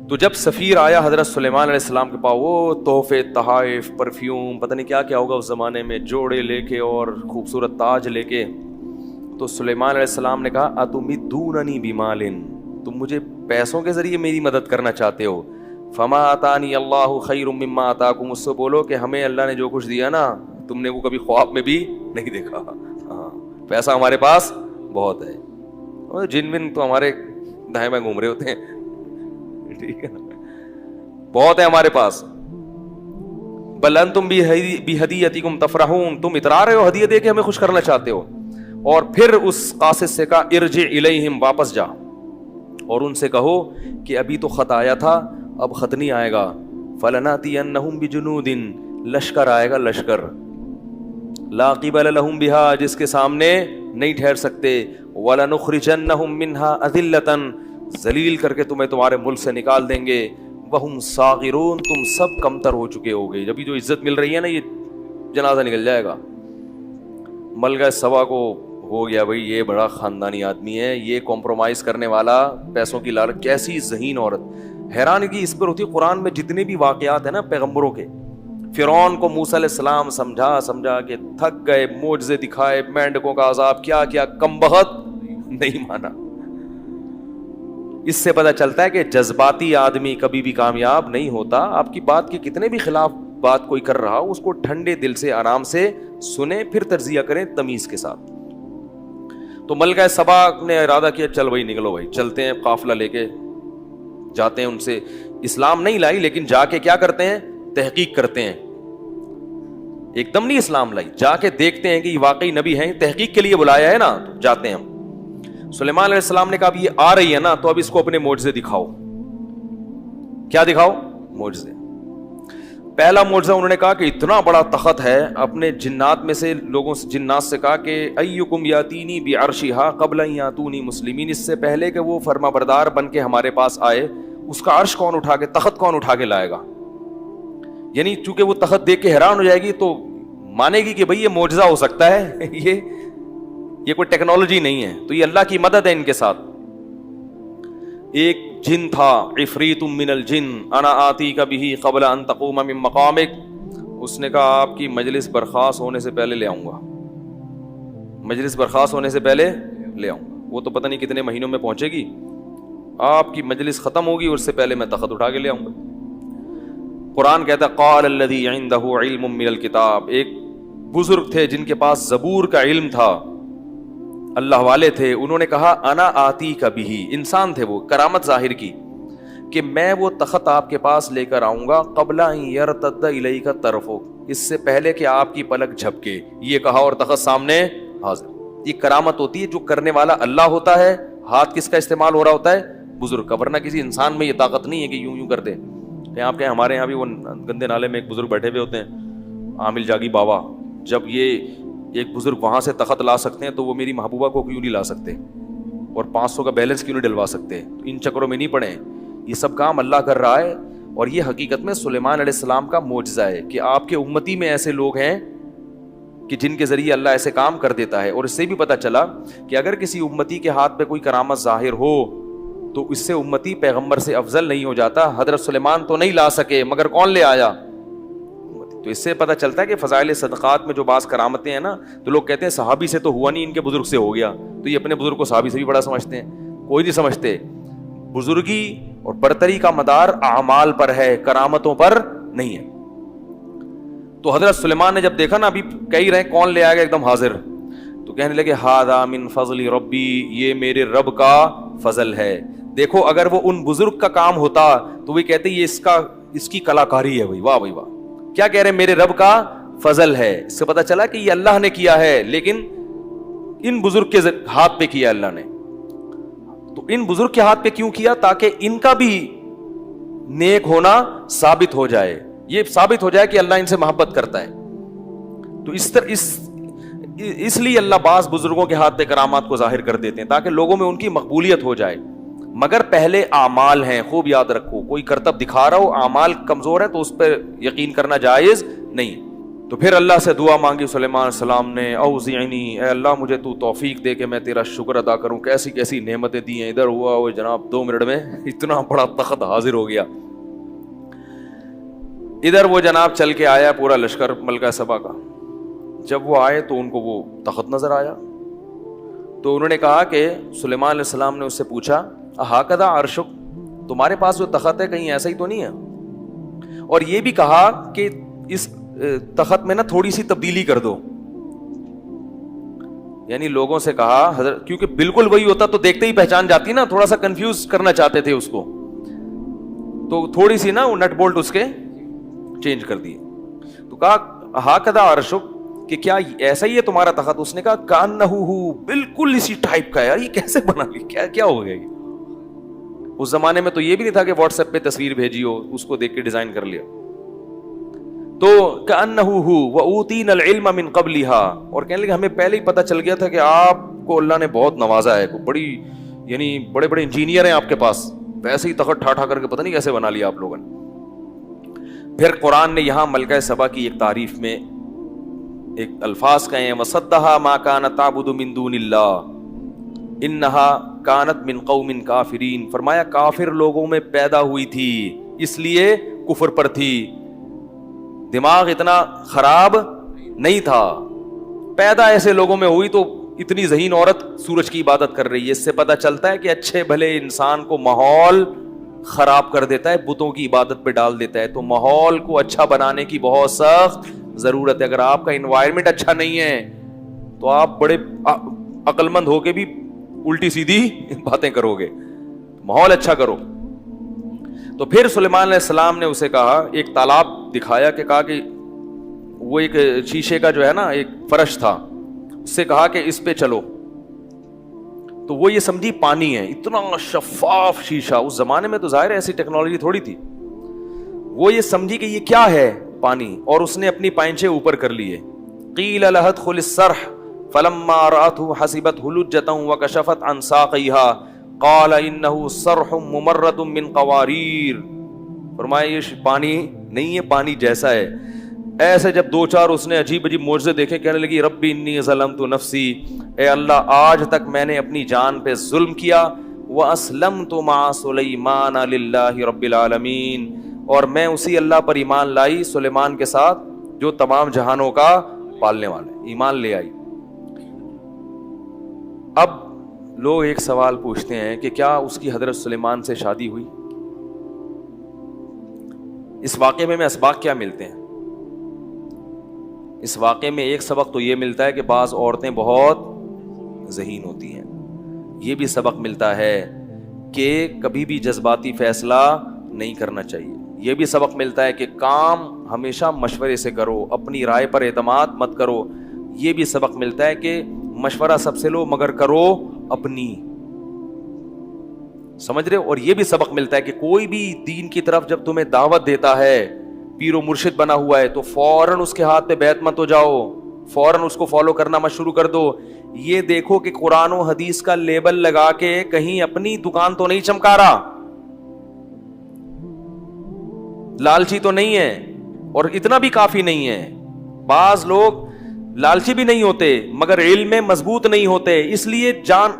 تو جب سفیر آیا حضرت سلیمان علیہ السلام کے پاس, وہ تحفے, تحائف, پرفیوم, پتہ نہیں کیا کیا ہوگا اس زمانے میں, جوڑے لے کے اور خوبصورت تاج لے کے. تو سلیمان علیہ السلام نے کہا اتمدوننی بمال, تم مجھے پیسوں کے ذریعے میری مدد کرنا چاہتے ہو. فما آتانی اللہ خیر مما آتاکم, اس سے بولو کہ ہمیں اللہ نے جو کچھ دیا نا تم نے وہ کبھی خواب میں بھی نہیں دیکھا. ہاں پیسہ ہمارے پاس بہت ہے, اور جن بن تو ہمارے دائیں بائیں گھوم رہے ہوتے ہیں, ٹھیک ہے, بہت ہے ہمارے پاس. بل انتم بہدیتکم تفرحون, تم اترا رہے ہو, ہدیہ دے کے ہمیں خوش کرنا چاہتے ہو. اور پھر اس قاصد سے کہا ارجع الیہم, واپس جا اور ان سے کہو کہ ابھی تو خط آیا تھا, اب خط نہیں آئے گا. فلناتینہم بجنود, لشکر آئے گا, لشکر. لا قبل لہم بہا, جس کے سامنے نہیں ٹھہر سکتے. ولنخرجنہم منہا اذلۃ, ذلیل کر کے تمہیں تمہارے ملک سے نکال دیں گے. وہم صاغرون, تم سب کمتر ہو چکے ہوگے. جبھی جو عزت مل رہی ہے نا, یہ جنازہ نکل جائے گا. ملکہ سبا کو ہو گیا بھائی یہ بڑا خاندانی آدمی ہے, یہ کمپرومائز کرنے والا, پیسوں کی لالچ, کیسی ذہین عورت. حیرانگی اس پر ہوتی ہے قرآن میں جتنے بھی واقعات ہیں نا پیغمبروں کے, فرعون کو موسیٰ علیہ السلام سمجھا کے تھک گئے, معجزے دکھائے, مینڈکوں کا عذاب کیا کم بخت نہیں مانا. اس سے پتہ چلتا ہے کہ جذباتی آدمی کبھی بھی کامیاب نہیں ہوتا. آپ کی بات کے کتنے بھی خلاف بات کوئی کر رہا ہو, اس کو ٹھنڈے دل سے آرام سے سنیں, پھر تجزیہ کریں تمیز کے ساتھ. تو ملکہ سبا نے ارادہ کیا, چل بھائی نکلو بھائی, چلتے ہیں, قافلہ لے کے جاتے ہیں. ان سے اسلام نہیں لائی, لیکن جا کے کیا کرتے ہیں, تحقیق کرتے ہیں. ایک دم نہیں اسلام لائی, جا کے دیکھتے ہیں کہ یہ واقعی نبی ہیں, تحقیق کے لیے بلایا ہے نا, تو جاتے ہیں ہم. سلیمان علیہ السلام نے کہا اب یہ آ رہی ہے نا, تو اب اس کو اپنے معجزے دکھاؤ. کیا دکھاؤ؟ معجزے. پہلا معجزہ انہوں نے کہا کہ اتنا بڑا تخت ہے. اپنے جنات میں سے لوگوں سے, جنات سے کہا کہ ایکم یاتینی بعرشھا قبل ان یاتونی مسلمین, اس سے پہلے کہ وہ فرما بردار بن کے ہمارے پاس آئے, اس کا عرش کون اٹھا کے, تخت کون اٹھا کے لائے گا. یعنی چونکہ وہ تخت دیکھ کے حیران ہو جائے گی تو مانے گی کہ بھئی یہ معجزہ ہو سکتا ہے, یہ کوئی ٹیکنالوجی نہیں ہے. تو یہ اللہ کی مدد ہے ان کے ساتھ. ایک جن تھا, عفریت من الجن انا آتیک بہ قبل ان تقوم من مقامک, اس نے کہا آپ کی مجلس برخاست ہونے سے پہلے لے آؤں گا, مجلس برخاست ہونے سے پہلے لے آؤں گا. وہ تو پتہ نہیں کتنے مہینوں میں پہنچے گی, آپ کی مجلس ختم ہوگی اس سے پہلے میں تخت اٹھا کے لے آؤں گا. قرآن کہتا ہے قال الذی عندہ علم من الکتاب, ایک بزرگ تھے جن کے پاس زبور کا علم تھا, اللہ والے تھے. انہوں نے کہا انا آتی کا بھی, انسان تھے وہ, کرامت ظاہر کی کہ میں وہ تخت آپ کے پاس لے کر آؤں گا قبل ان یرتد الیک طرفک, اس سے پہلے کہ آپ کی پلک جھپکے. یہ کہا اور تخت سامنے حاضر. یہ کرامت ہوتی ہے, جو کرنے والا اللہ ہوتا ہے, ہاتھ کس کا استعمال ہو رہا ہوتا ہے, بزرگ کا. ورنہ کسی انسان میں یہ طاقت نہیں ہے کہ یوں کر دے. آپ کہیں ہمارے یہاں بھی وہ گندے نالے میں ایک بزرگ بیٹھے ہوئے ہوتے ہیں, عامل جاگی بابا, جب یہ ایک بزرگ وہاں سے تخت لا سکتے ہیں تو وہ میری محبوبہ کو کیوں نہیں لا سکتے, اور 500 کا بیلنس کیوں نہیں ڈلوا سکتے. تو ان چکروں میں نہیں پڑے. یہ سب کام اللہ کر رہا ہے, اور یہ حقیقت میں سلیمان علیہ السلام کا معجزہ ہے کہ آپ کے امتی میں ایسے لوگ ہیں کہ جن کے ذریعے اللہ ایسے کام کر دیتا ہے. اور اس سے بھی پتہ چلا کہ اگر کسی امتی کے ہاتھ پہ کوئی کرامت ظاہر ہو تو اس سے امتی پیغمبر سے افضل نہیں ہو جاتا. حضرت سلیمان تو نہیں لا سکے, مگر کون لے آیا؟ تو اس سے پتہ چلتا ہے کہ فضائل صدقات میں جو بعض کرامتیں ہیں نا, تو لوگ کہتے ہیں صحابی سے تو ہوا نہیں, ان کے بزرگ سے ہو گیا. تو یہ اپنے بزرگ کو صحابی سے بھی بڑا سمجھتے ہیں. کوئی نہیں سمجھتے. بزرگی اور برتری کا مدار اعمال پر ہے, کرامتوں پر نہیں ہے. تو حضرت سلیمان نے جب دیکھا نا, ابھی کہہ رہے کون لے آئے گا, ایک دم حاضر, تو کہنے لگے ھذا من فضل ربی, یہ میرے رب کا فضل ہے. دیکھو اگر وہ ان بزرگ کا کام ہوتا تو وہ کہتے یہ اس کی کلاکاری ہے. بھائی واہ بھائی واہ, کیا کہہ رہے ہیں, میرے رب کا فضل ہے. اس سے پتہ چلا کہ یہ اللہ نے کیا ہے, لیکن ان بزرگ کے ہاتھ پہ کیا اللہ نے. تو ان بزرگ کے ہاتھ پہ کیوں کیا؟ تاکہ ان کا بھی نیک ہونا ثابت ہو جائے, یہ ثابت ہو جائے کہ اللہ ان سے محبت کرتا ہے. تو اس لیے اللہ بعض بزرگوں کے ہاتھ پہ کرامات کو ظاہر کر دیتے ہیں تاکہ لوگوں میں ان کی مقبولیت ہو جائے. مگر پہلے اعمال ہیں, خوب یاد رکھو. کوئی کرتب دکھا رہا ہو, اعمال کمزور ہیں تو اس پہ یقین کرنا جائز نہیں. تو پھر اللہ سے دعا مانگی سلیمان علیہ السلام نے, اوزعنی, اے اللہ مجھے تو توفیق دے کہ میں تیرا شکر ادا کروں. کیسی کیسی نعمتیں دی ہیں. ادھر ہوا وہ جناب 2 منٹ میں اتنا بڑا تخت حاضر ہو گیا. ادھر وہ جناب چل کے آیا پورا لشکر ملکہ سبا کا. جب وہ آئے تو ان کو وہ تخت نظر آیا. تو انہوں نے کہا کہ سلیمان علیہ السلام نے اس سے پوچھا ہاکذا عرشک, تمہارے پاس جو تخت ہے کہیں ایسا ہی تو نہیں ہے؟ اور یہ بھی کہا کہ اس تخت میں نا تھوڑی سی تبدیلی کر دو. یعنی لوگوں سے کہا حضرت, کیونکہ بالکل وہی ہوتا تو دیکھتے ہی پہچان جاتی نا, تھوڑا سا کنفیوز کرنا چاہتے تھے اس کو, تو تھوڑی سی نا وہ نٹ بولٹ اس کے چینج کر دیے. تو کہا ہاکذا عرشک, کہ کیا ایسا ہی ہے تمہارا تخت؟ اس نے کہا کانہو, بالکل اسی ٹائپ کا ہے. یار یہ کیسے بنا لی, کیا ہو گیا یہ؟ اس زمانے میں تو یہ بھی نہیں تھا کہ واٹس ایپ پہ تصویر بھیجی ہو, اس کو دیکھ کے ڈیزائن کر لیا. تو کانہو ہو واوتینا العلم من قبلھا, اور کہنے لگے ہمیں پہلے ہی پتہ چل گیا تھا کہ آپ کو اللہ نے بہت نوازا ہے, بڑی یعنی بڑے بڑے انجینئر ہیں آپ کے پاس, ویسے ہی تخت ٹھا کر کے پتہ نہیں کیسے بنا لیا آپ لوگوں نے. پھر قرآن نے یہاں ملکہ سبا کی ایک تعریف میں ایک الفاظ کہے ہیں, وصدھا ما کانت تعبد من دون اللہ انہا کانت من قوم کافرین، فرمایا کافر لوگوں میں پیدا ہوئی تھی اس لیے کفر پر تھی، دماغ اتنا خراب نہیں تھا، پیدا ایسے لوگوں میں ہوئی تو اتنی ذہین عورت سورج کی عبادت کر رہی ہے۔ اس سے پتہ چلتا ہے کہ اچھے بھلے انسان کو ماحول خراب کر دیتا ہے، بتوں کی عبادت پہ ڈال دیتا ہے، تو ماحول کو اچھا بنانے کی بہت سخت ضرورت ہے۔ اگر آپ کا انوائرمنٹ اچھا نہیں ہے تو آپ بڑے عقل مند ہو کے بھی الٹی سیدھی باتیں کرو گے، ماحول اچھا کرو۔ تو پھر سلیمان علیہ السلام نے اسے کہا، ایک تالاب دکھایا کہ کہا کہ وہ ایک شیشے کا جو ہے نا ایک فرش تھا، اس سے کہا کہ اس پہ چلو، تو وہ یہ سمجھی پانی ہے، اتنا شفاف شیشہ، اس زمانے میں تو ظاہر ایسی ٹیکنالوجی تھوڑی تھی، وہ یہ سمجھی کہ یہ کیا ہے پانی، اور اس نے اپنی پائنچے اوپر کر لیے۔ قیل لها ادخل الصرح فلما رأته حسبته لجة وكشفت عن ساقيها قال انه صرح ممرد من قوارير، فرمایا یہ پانی نہیں ہے، پانی جیسا ہے۔ ایسے جب دو چار اس نے عجیب عجیب معجزے دیکھے، کہنے لگی ربی انی ظلمت نفسی، اے اللہ آج تک میں نے اپنی جان پہ ظلم کیا، واسلمت مع سلیمان للہ رب العالمین، اور میں اسی اللہ پر ایمان لائی سلیمان کے ساتھ جو تمام جہانوں کا پالنے والا ہے، ایمان لے آئی۔ اب لوگ ایک سوال پوچھتے ہیں کہ کیا اس کی حضرت سلیمان سے شادی ہوئی؟ اس واقعے میں اسباق کیا ملتے ہیں؟ اس واقعے میں ایک سبق تو یہ ملتا ہے کہ بعض عورتیں بہت ذہین ہوتی ہیں، یہ بھی سبق ملتا ہے کہ کبھی بھی جذباتی فیصلہ نہیں کرنا چاہیے، یہ بھی سبق ملتا ہے کہ کام ہمیشہ مشورے سے کرو، اپنی رائے پر اعتماد مت کرو، یہ بھی سبق ملتا ہے کہ مشورہ سب سے لو مگر کرو اپنی، سمجھ رہے ہو؟ اور یہ بھی سبق ملتا ہے کہ کوئی بھی دین کی طرف جب تمہیں دعوت دیتا ہے، پیر و مرشد بنا ہوا ہے، تو فوراً اس کے ہاتھ پہ بیعت مت ہو جاؤ، فوراً اس کو فالو کرنا مت شروع کر دو، یہ دیکھو کہ قرآن و حدیث کا لیبل لگا کے کہیں اپنی دکان تو نہیں چمکا رہا، لالچی تو نہیں ہے، اور اتنا بھی کافی نہیں ہے، بعض لوگ لالچی بھی نہیں ہوتے مگر علم میں مضبوط نہیں ہوتے، اس لیے جان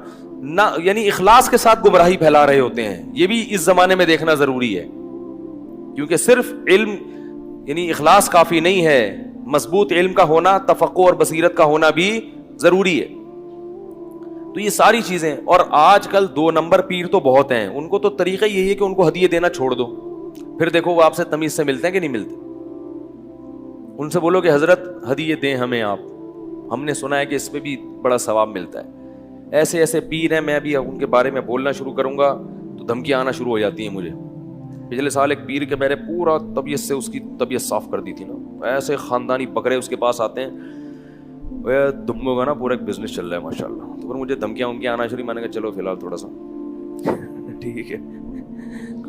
نہ یعنی اخلاص کے ساتھ گمراہی پھیلا رہے ہوتے ہیں، یہ بھی اس زمانے میں دیکھنا ضروری ہے، کیونکہ صرف علم یعنی اخلاص کافی نہیں ہے، مضبوط علم کا ہونا، تفقہ اور بصیرت کا ہونا بھی ضروری ہے۔ تو یہ ساری چیزیں، اور آج کل 2 نمبر پیر تو بہت ہیں، ان کو تو طریقہ یہی ہے کہ ان کو ہدیے دینا چھوڑ دو، پھر دیکھو وہ آپ سے تمیز سے ملتے ہیں کہ نہیں ملتے، ان سے بولو کہ حضرت ہدیے دیں ہمیں آپ، ہم نے سنا ہے کہ اس پہ بھی بڑا ثواب ملتا ہے۔ ایسے ایسے پیر ہیں، میں بھی ان کے بارے میں بولنا شروع کروں گا تو دھمکیاں آنا شروع ہو جاتی ہیں مجھے۔ پچھلے سال ایک پیر کے میں نے پورا طبیعت سے اس کی طبیعت صاف کر دی تھی نا، ایسے خاندانی بکرے اس کے پاس آتے ہیں، دموں کا نا پورا ایک بزنس چل رہا ہے ماشاء اللہ، تو پھر مجھے دھمکیاں آنا شروع، میں نے کہا چلو فی الحال تھوڑا سا ٹھیک ہے،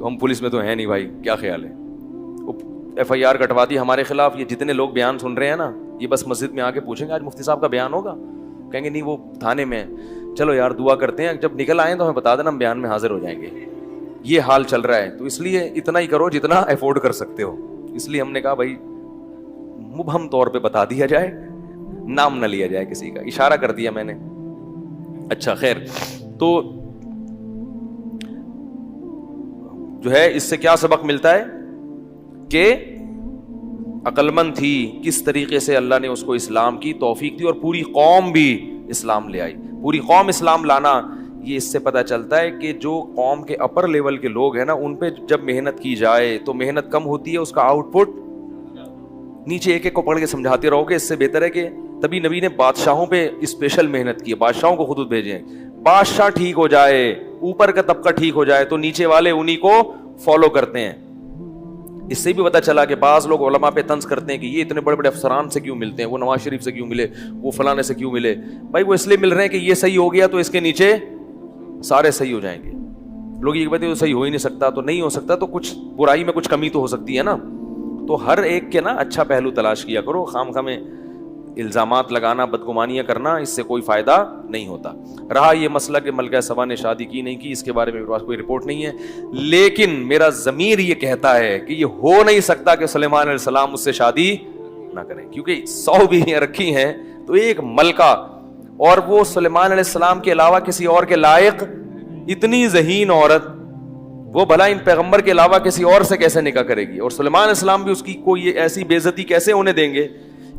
ہم پولیس میں تو ہیں نہیں بھائی، کیا خیال ہے، FIR کٹوا دی ہمارے خلاف۔ یہ جتنے لوگ بیان سن رہے ہیں نا، یہ بس مسجد میں آ کے پوچھیں گے آج مفتی صاحب کا بیان ہوگا، کہیں گے نہیں وہ تھانے میں، چلو یار دعا کرتے ہیں، جب نکل آئیں تو ہمیں بتا دینا، ہم بیان میں حاضر ہو جائیں گے۔ یہ حال چل رہا ہے، تو اس لیے اتنا ہی کرو جتنا افورڈ کر سکتے ہو، اس لیے ہم نے کہا بھائی مبہم طور پہ بتا دیا جائے، نام نہ لیا جائے کسی کا، اشارہ کر دیا میں نے۔ اچھا خیر، تو جو ہے اس سے کیا سبق ملتا ہے کہ عقل مند تھی، کس طریقے سے اللہ نے اس کو اسلام کی توفیق دی، اور پوری قوم بھی اسلام لے آئی، پوری قوم اسلام لانا، یہ اس سے پتہ چلتا ہے کہ جو قوم کے اپر لیول کے لوگ ہیں نا، ان پہ جب محنت کی جائے تو محنت کم ہوتی ہے، اس کا آؤٹ پٹ نیچے ایک ایک کو پڑھ کے سمجھاتے رہو گے، اس سے بہتر ہے کہ تبھی نبی نے بادشاہوں پہ اسپیشل محنت کی ہے، بادشاہوں کو خود بھیجیں، بادشاہ ٹھیک ہو جائے، اوپر کا طبقہ ٹھیک ہو جائے تو نیچے والے انہی کو فالو کرتے ہیں۔ اس سے بھی پتہ چلا کہ بعض لوگ علماء پہ طنز کرتے ہیں کہ یہ اتنے بڑے بڑے افسران سے کیوں ملتے ہیں، وہ نواز شریف سے کیوں ملے، وہ فلانے سے کیوں ملے، بھائی وہ اس لیے مل رہے ہیں کہ یہ صحیح ہو گیا تو اس کے نیچے سارے صحیح ہو جائیں گے۔ لوگ یہ کہتے ہیں صحیح ہو ہی نہیں سکتا، تو نہیں ہو سکتا تو کچھ برائی میں کچھ کمی تو ہو سکتی ہے نا، تو ہر ایک کے نا اچھا پہلو تلاش کیا کرو، خام خواہ میں الزامات لگانا، بدگمانیاں کرنا، اس سے کوئی فائدہ نہیں ہوتا۔ رہا یہ مسئلہ کہ ملکہ سبا نے شادی کی نہیں کی، اس کے بارے میں میرے پاس کوئی رپورٹ نہیں ہے، لیکن میرا ضمیر یہ کہتا ہے کہ یہ ہو نہیں سکتا کہ سلیمان علیہ السلام اس سے شادی نہ کریں، کیونکہ 100 بیویاں رکھی ہیں تو ایک ملکہ، اور وہ سلیمان علیہ السلام کے علاوہ کسی اور کے لائق اتنی ذہین عورت وہ بھلا ان پیغمبر کے علاوہ کسی اور سے کیسے نکاح کرے گی؟ اور سلیمان علیہ السلام بھی اس کی کوئی ایسی بے عزتی کیسے انہیں دیں گے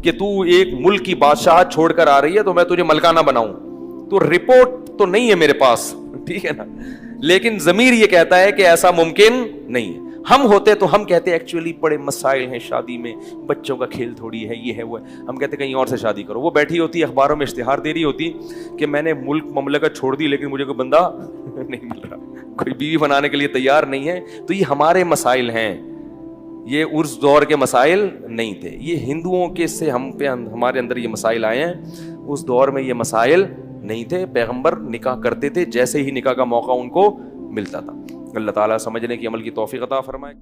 کہ تو ایک ملک کی بادشاہت چھوڑ کر آ رہی ہے تو میں تجھے ملکانہ بناؤں؟ تو رپورٹ تو نہیں ہے میرے پاس، ٹھیک ہے نا، لیکن ضمیر یہ کہتا ہے کہ ایسا ممکن نہیں ہے۔ ہم ہوتے تو ہم کہتے ایکچولی بڑے مسائل ہیں شادی میں، بچوں کا کھیل تھوڑی ہے، یہ ہے وہ ہے، ہم کہتے کہیں اور سے شادی کرو۔ وہ بیٹھی ہوتی اخباروں میں اشتہار دے رہی ہوتی کہ میں نے ملک مملکت چھوڑ دی لیکن مجھے کوئی بندہ نہیں مل رہا، کوئی بیوی بنانے کے لیے تیار نہیں ہے۔ تو یہ ہمارے مسائل ہیں، یہ اس دور کے مسائل نہیں تھے، یہ ہندوؤں کے سے ہمارے اندر یہ مسائل آئے ہیں۔ اس دور میں یہ مسائل نہیں تھے، پیغمبر نکاح کرتے تھے جیسے ہی نکاح کا موقع ان کو ملتا تھا۔ اللہ تعالیٰ سمجھنے کی عمل کی توفیق عطا فرمائے۔